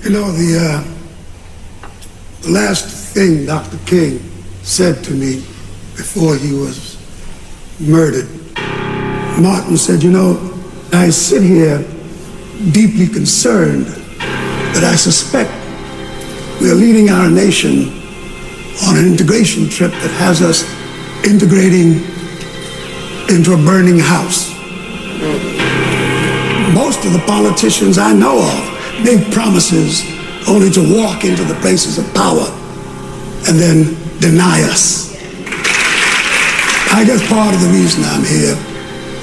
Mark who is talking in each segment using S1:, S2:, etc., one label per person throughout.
S1: You know, the last thing Dr. King said to me before he was murdered, Martin said, you know, I sit here deeply concerned that I suspect we are leading our nation on an integration trip that has us integrating into a burning house. Most of the politicians I know of make promises only to walk into the places of power and then deny us. I guess part of the reason I'm here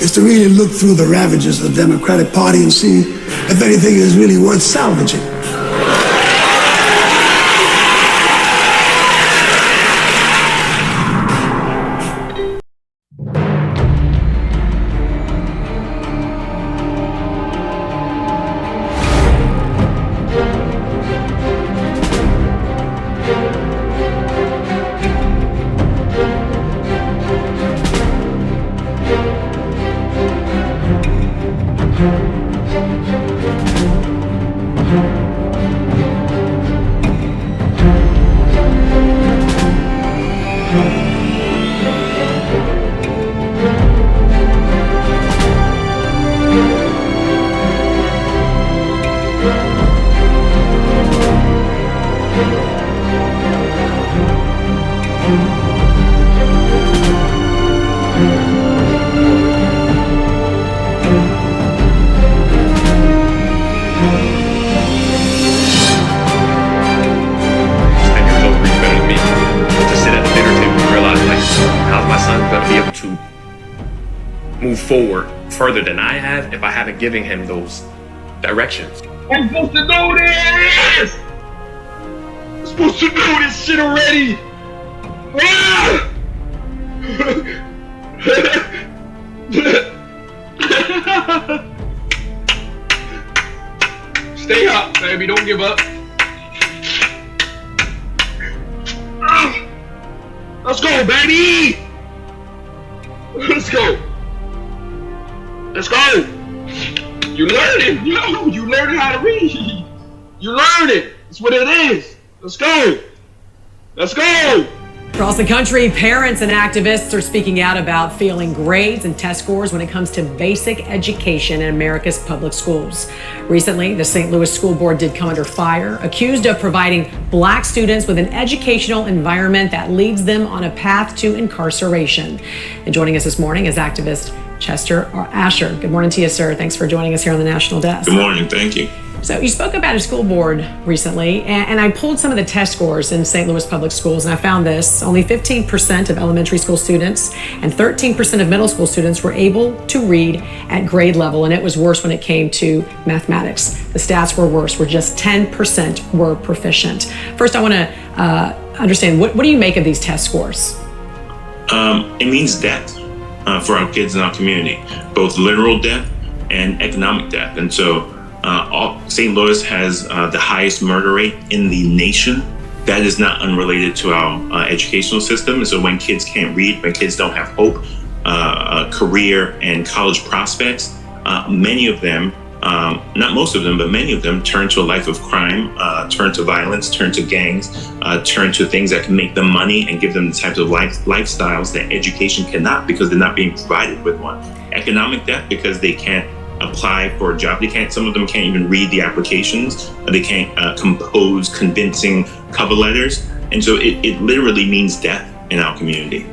S1: is to really look through the ravages of the Democratic Party and see if anything is really worth salvaging.
S2: Forward further than I have if I haven't given him those directions.
S3: I'm supposed to know this! I'm supposed to know this shit already! Ah! Stay up, baby, don't give up. Let's go, baby! Let's go! Let's go! You learning, yo! You learning how to read! You learning! That's what it is! Let's go! Let's go!
S4: Across the country, parents and activists are speaking out about failing grades and test scores when it comes to basic education in America's public schools. Recently, the St. Louis School Board did come under fire, accused of providing Black students with an educational environment that leads them on a path to incarceration. And joining us this morning is activist Chester Asher. Good morning to you, sir. Thanks for joining us here on the National Desk.
S5: Good morning. Thank you.
S4: So you spoke about a school board recently, and I pulled some of the test scores in St. Louis public schools, and I found this. Only 15% of elementary school students and 13% of middle school students were able to read at grade level, and it was worse when it came to mathematics. The stats were worse, where just 10% were proficient. First, I want to understand, what do you make of these test scores?
S5: It means death for our kids in our community, both literal death and economic death. And so St. Louis has the highest murder rate in the nation. That is not unrelated to our educational system. And so when kids can't read, when kids don't have hope, career and college prospects, many of them, not most of them, but many of them turn to a life of crime, turn to violence, turn to gangs, turn to things that can make them money and give them the types of lifestyles that education cannot, because they're not being provided with one. Economic death, because they can't apply for a job. Some of them can't even read the applications. They can't compose convincing cover letters. And so it literally means death in our community.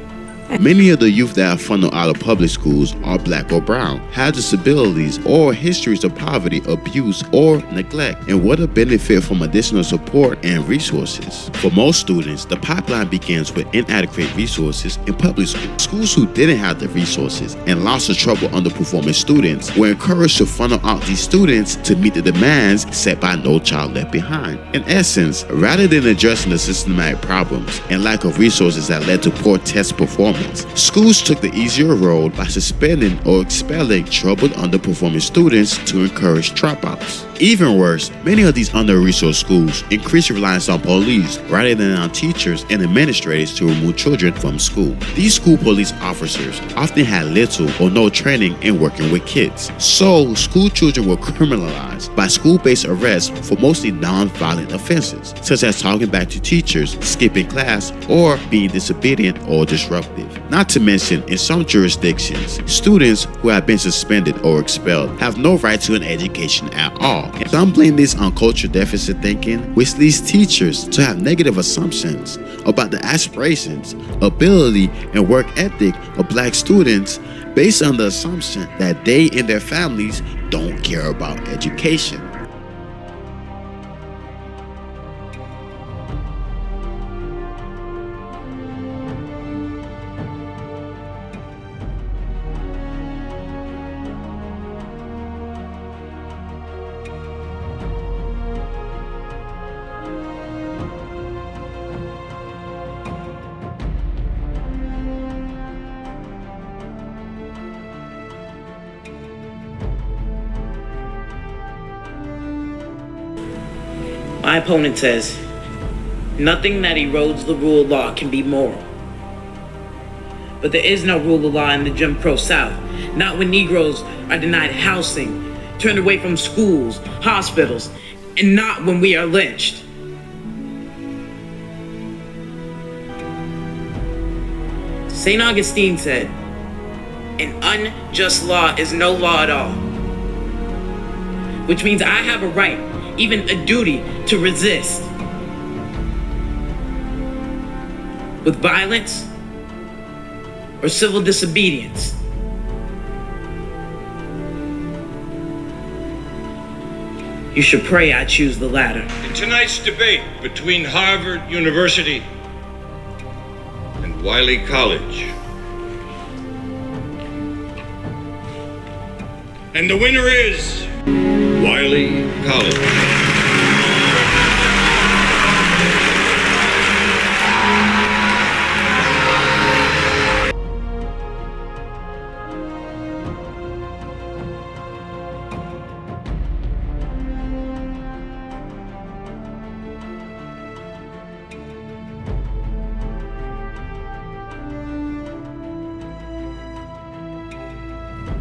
S6: Many of the youth that are funneled out of public schools are Black or brown, have disabilities or histories of poverty, abuse, or neglect, and would have benefited from additional support and resources. For most students, the pipeline begins with inadequate resources in public schools. Schools who didn't have the resources and lots of trouble underperforming students were encouraged to funnel out these students to meet the demands set by No Child Left Behind. In essence, rather than addressing the systematic problems and lack of resources that led to poor test performance, violence. Schools took the easier road by suspending or expelling troubled, underperforming students to encourage dropouts. Even worse, many of these under-resourced schools increased reliance on police rather than on teachers and administrators to remove children from school. These school police officers often had little or no training in working with kids, so school children were criminalized by school-based arrests for mostly non-violent offenses, such as talking back to teachers, skipping class, or being disobedient or disruptive. Not to mention, in some jurisdictions, students who have been suspended or expelled have no right to an education at all. Some blame this on cultural deficit thinking, which leads teachers to have negative assumptions about the aspirations, ability, and work ethic of Black students based on the assumption that they and their families don't care about education.
S7: My opponent says, nothing that erodes the rule of law can be moral. But there is no rule of law in the Jim Crow South, not when Negroes are denied housing, turned away from schools, hospitals, and not when we are lynched. St. Augustine said, an unjust law is no law at all, which means I have a right, even a duty, to resist. With violence or civil disobedience. You should pray I choose the latter.
S8: In tonight's debate between Harvard University and Wiley College, and the winner is Wiley College.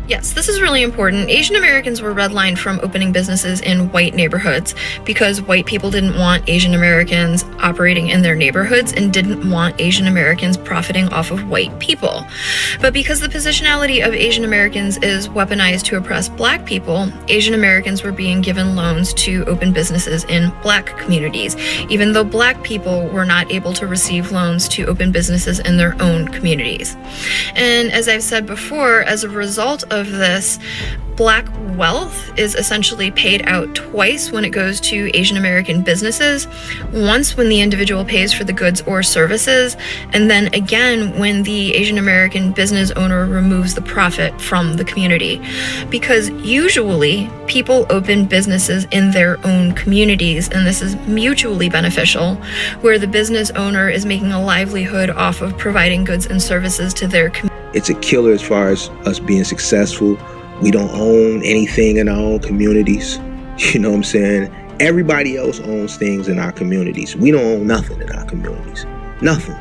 S9: Yes, this is really important. Asian Americans were redlined from opening businesses in white neighborhoods because white people didn't want Asian Americans operating in their neighborhoods and didn't want Asian Americans profiting off of white people. But because the positionality of Asian Americans is weaponized to oppress Black people, Asian Americans were being given loans to open businesses in Black communities, even though Black people were not able to receive loans to open businesses in their own communities. And as I've said before, as a result of this, Black wealth is essentially paid out twice when it goes to Asian American businesses. Once when the individual pays for the goods or services, and then again when the Asian American business owner removes the profit from the community. Because usually people open businesses in their own communities, and this is mutually beneficial, where the business owner is making a livelihood off of providing goods and services to their community.
S10: It's a killer as far as us being successful. We don't own anything in our own communities. You know what I'm saying? Everybody else owns things in our communities. We don't own nothing in our communities. Nothing.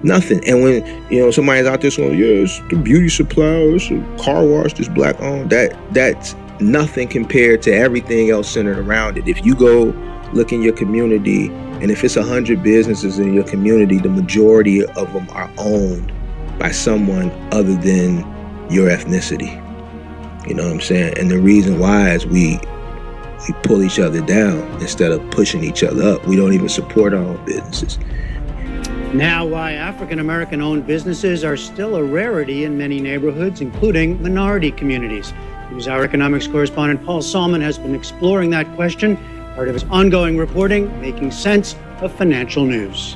S10: Nothing. And when, you know, somebody's out there saying, yeah, it's the beauty supply, it's a car wash, it's Black owned, that's nothing compared to everything else centered around it. If you go look in your community, and if it's 100 businesses in your community, the majority of them are owned by someone other than your ethnicity. You know what I'm saying? And the reason why is we pull each other down instead of pushing each other up. We don't even support our own businesses.
S11: Now, why African-American owned businesses are still a rarity in many neighborhoods, including minority communities. NewsHour economics correspondent Paul Salmon has been exploring that question, part of his ongoing reporting, making sense of financial news.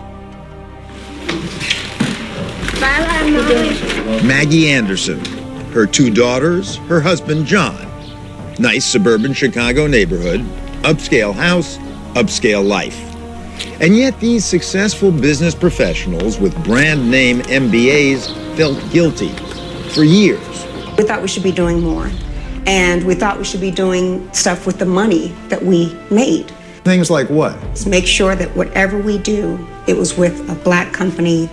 S12: Bye-bye, Mommy. Maggie Anderson, her 2 daughters, her husband John. Nice suburban Chicago neighborhood, upscale house, upscale life. And yet these successful business professionals with brand name MBAs felt guilty for years.
S13: We thought we should be doing more. And we thought we should be doing stuff with the money that we made.
S12: Things like what?
S13: To make sure that whatever we do, it was with a black company,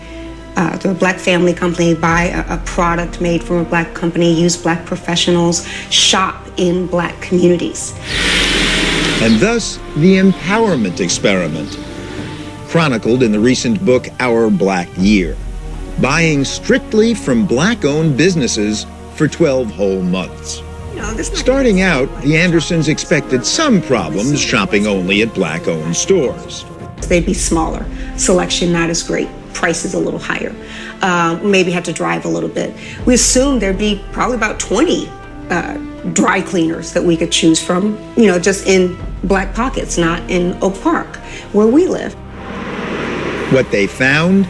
S13: through a black family company, buy a product made from a black company, use black professionals, shop in black communities.
S12: And thus, the empowerment experiment, chronicled in the recent book, Our Black Year. Buying strictly from black-owned businesses for 12 whole months. Starting out, the Andersons expected some problems shopping only at black-owned stores.
S13: They'd be smaller, selection not as great, prices a little higher, maybe had to drive a little bit. We assumed there'd be probably about 20 dry cleaners that we could choose from, just in Black Pockets, not in Oak Park, where we live.
S12: What they found?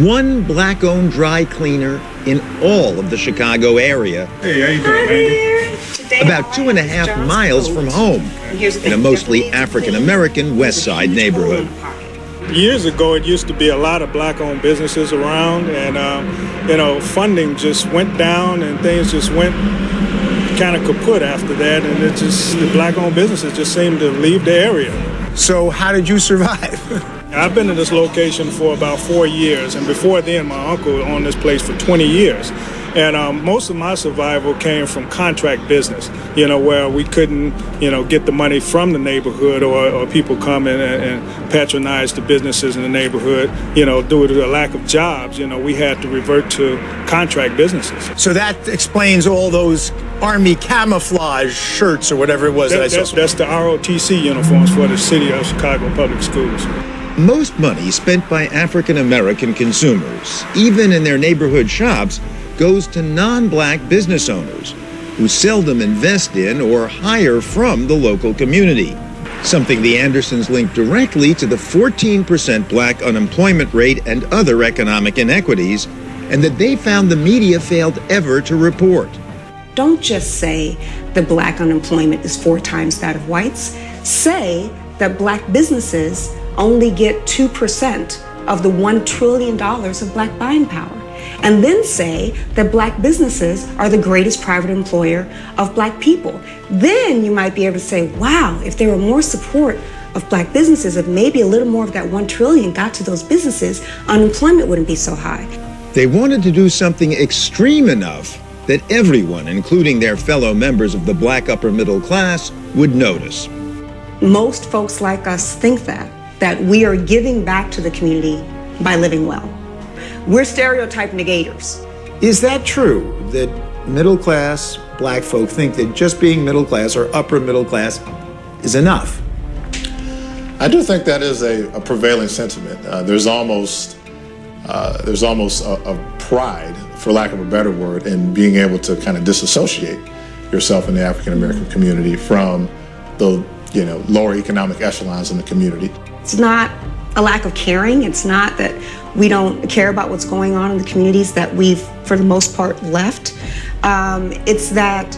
S12: One black-owned dry cleaner in all of the Chicago area.
S8: Hey, how you doing,
S13: Today,
S12: about 2.5 miles from home, in a mostly African-American West Side neighborhood.
S14: Years ago, it used to be a lot of black-owned businesses around, and funding just went down, and things just went kind of kaput after that, and the black-owned businesses just seemed to leave the area.
S12: So how did you survive?
S14: I've been in this location for about 4 years, and before then, my uncle owned this place for 20 years. And most of my survival came from contract business, where we couldn't, get the money from the neighborhood, or people come in and patronize the businesses in the neighborhood, due to the lack of jobs. We had to revert to contract businesses.
S15: So that explains all those Army camouflage shirts or whatever it was that I saw.
S14: That's the ROTC uniforms for the city of Chicago Public Schools.
S12: Most money spent by African-American consumers, even in their neighborhood shops, goes to non-black business owners who seldom invest in or hire from the local community. Something the Andersons linked directly to the 14% black unemployment rate and other economic inequities, and that they found the media failed ever to report.
S13: Don't just say that black unemployment is 4 times that of whites. Say that black businesses only get 2% of the $1 trillion of black buying power. And then say that black businesses are the greatest private employer of black people. Then you might be able to say, wow, if there were more support of black businesses, if maybe a little more of that $1 trillion got to those businesses, unemployment wouldn't be so high.
S12: They wanted to do something extreme enough that everyone, including their fellow members of the black upper middle class, would notice.
S13: Most folks like us think that we are giving back to the community by living well. We're stereotype negators.
S15: Is that true, that middle class black folk think that just being middle class or upper middle class is enough?
S16: I do think that is a prevailing sentiment. There's almost a pride, for lack of a better word, in being able to kind of disassociate yourself in the African American community from the lower economic echelons in the community.
S13: It's not a lack of caring. It's not that we don't care about what's going on in the communities that we've, for the most part, left. It's that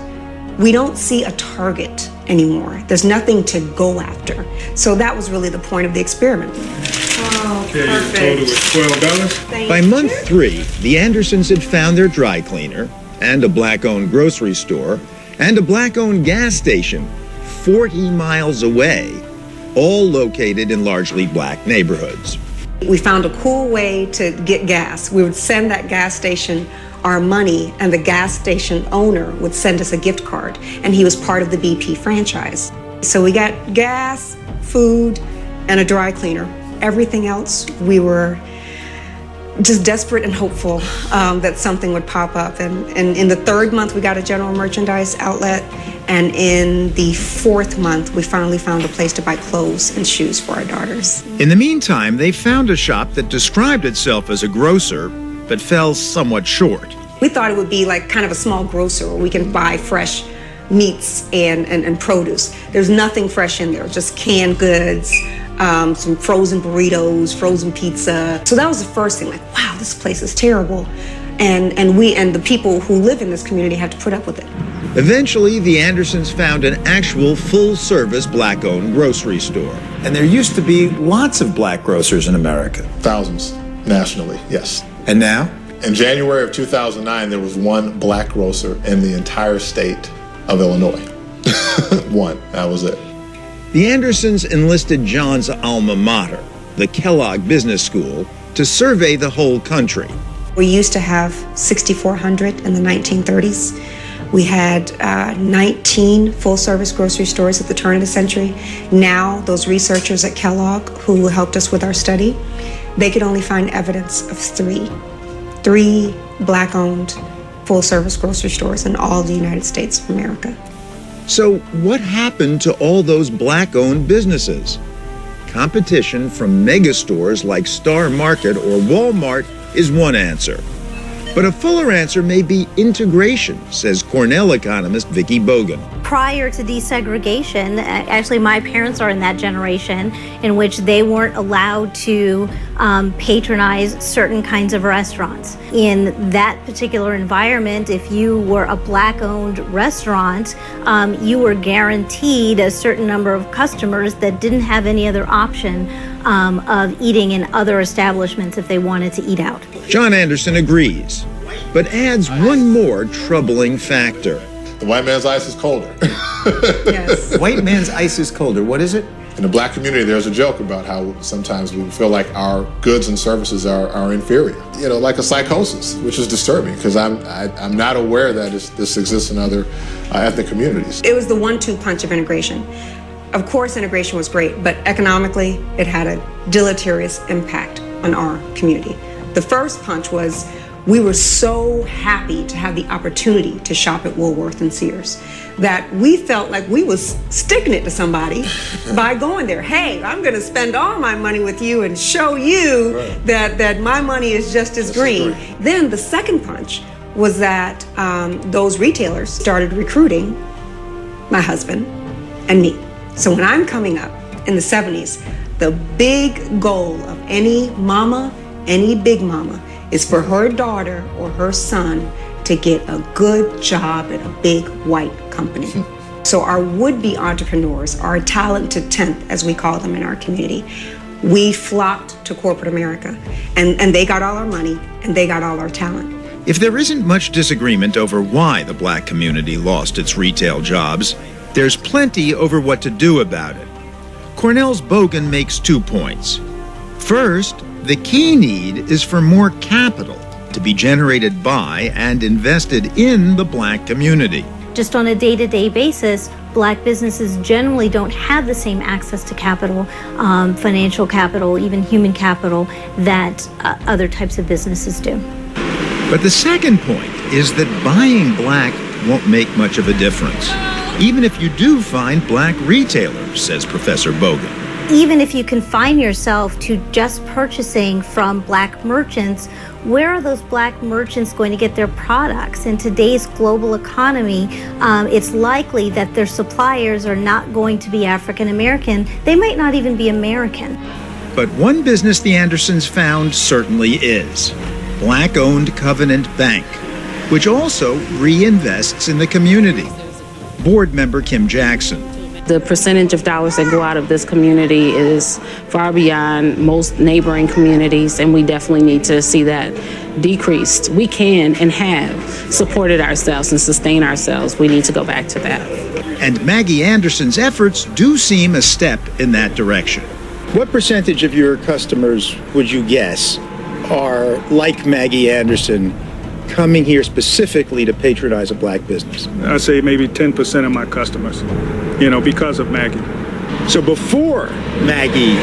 S13: we don't see a target anymore. There's nothing to go after. So that was really the point of the experiment. Oh,
S14: okay, perfect. Total was $12.
S12: By month 3, the Andersons had found their dry cleaner and a black-owned grocery store and a black-owned gas station 40 miles away, all located in largely black neighborhoods.
S13: We found a cool way to get gas. We would send that gas station our money, and the gas station owner would send us a gift card, and he was part of the BP franchise. So we got gas, food, and a dry cleaner. Everything else, we were just desperate and hopeful that something would pop up. And in the 3rd month, we got a general merchandise outlet. And in the 4th month, we finally found a place to buy clothes and shoes for our daughters.
S12: In the meantime, they found a shop that described itself as a grocer, but fell somewhat short.
S13: We thought it would be like kind of a small grocer where we can buy fresh meats and produce. There's nothing fresh in there, just canned goods, some frozen burritos, frozen pizza. So that was the first thing, like, wow, this place is terrible. And we and the people who live in this community have to put up with it.
S12: Eventually, the Andersons found an actual full-service black-owned grocery store.
S15: And there used to be lots of black grocers in America.
S16: Thousands nationally, yes.
S15: And now?
S16: In January of 2009, there was one black grocer in the entire state of Illinois. One, that was it.
S12: The Andersons enlisted John's alma mater, the Kellogg Business School, to survey the whole country.
S13: We used to have 6,400 in the 1930s. We had 19 full-service grocery stores at the turn of the century. Now, those researchers at Kellogg who helped us with our study, they could only find evidence of three black-owned full-service grocery stores in all the United States of America.
S12: So what happened to all those black-owned businesses? Competition from megastores like Star Market or Walmart is one answer. But a fuller answer may be integration, says Cornell economist Vicki Bogan.
S17: Prior to desegregation, actually my parents are in that generation in which they weren't allowed to patronize certain kinds of restaurants. In that particular environment, if you were a black-owned restaurant, you were guaranteed a certain number of customers that didn't have any other option of eating in other establishments if they wanted to eat out.
S12: John Anderson agrees, but adds one more troubling factor.
S16: The white man's ice is colder.
S13: Yes.
S15: White man's ice is colder. What is it?
S16: In the black community, there's a joke about how sometimes we feel like our goods and services are inferior. You know, like a psychosis, which is disturbing because I'm not aware that this exists in other ethnic communities.
S13: It was the 1-2 punch of integration. Of course, integration was great, but economically, it had a deleterious impact on our community. The first punch was we were so happy to have the opportunity to shop at Woolworth and Sears that we felt like we was sticking it to somebody by going there. Hey, I'm going to spend all my money with you and show you that my money is just as green. Then the second punch was that those retailers started recruiting my husband and me. So when I'm coming up in the 70s, the big goal of any mama, any big mama, is for her daughter or her son to get a good job at a big white company. So our would-be entrepreneurs, our talented 10th, as we call them in our community, we flocked to corporate America, and they got all our money, and they got all our talent.
S12: If there isn't much disagreement over why the black community lost its retail jobs, there's plenty over what to do about it. Cornell's Bogan makes 2 points. First, the key need is for more capital to be generated by and invested in the black community.
S17: Just on a day-to-day basis, black businesses generally don't have the same access to capital, financial capital, even human capital, that other types of businesses do.
S12: But the second point is that buying black won't make much of a difference, even if you do find black retailers, says Professor Bogan.
S17: Even if you confine yourself to just purchasing from black merchants, where are those black merchants going to get their products? In today's global economy, it's likely that their suppliers are not going to be African American. They might not even be American.
S12: But one business the Andersons found certainly is black-owned Covenant Bank, which also reinvests in the community. Board member Kim Jackson.
S18: The percentage of dollars that go out of this community is far beyond most neighboring communities, and we definitely need to see that decreased. We can and have supported ourselves and sustained ourselves. We need to go back to that.
S12: And Maggie Anderson's efforts do seem a step in that direction.
S15: What percentage of your customers, would you guess, are like Maggie Anderson, coming here specifically to patronize a black business?
S14: I'd say maybe 10% of my customers, because of Maggie.
S15: So before Maggie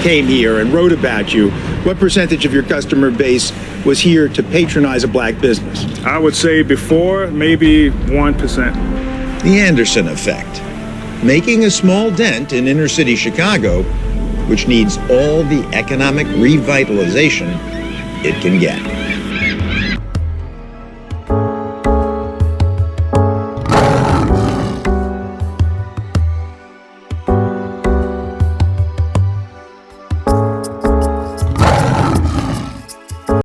S15: came here and wrote about you, what percentage of your customer base was here to patronize a black business?
S14: I would say before, maybe 1%.
S12: The Anderson effect, making a small dent in inner city Chicago, which needs all the economic revitalization it can get.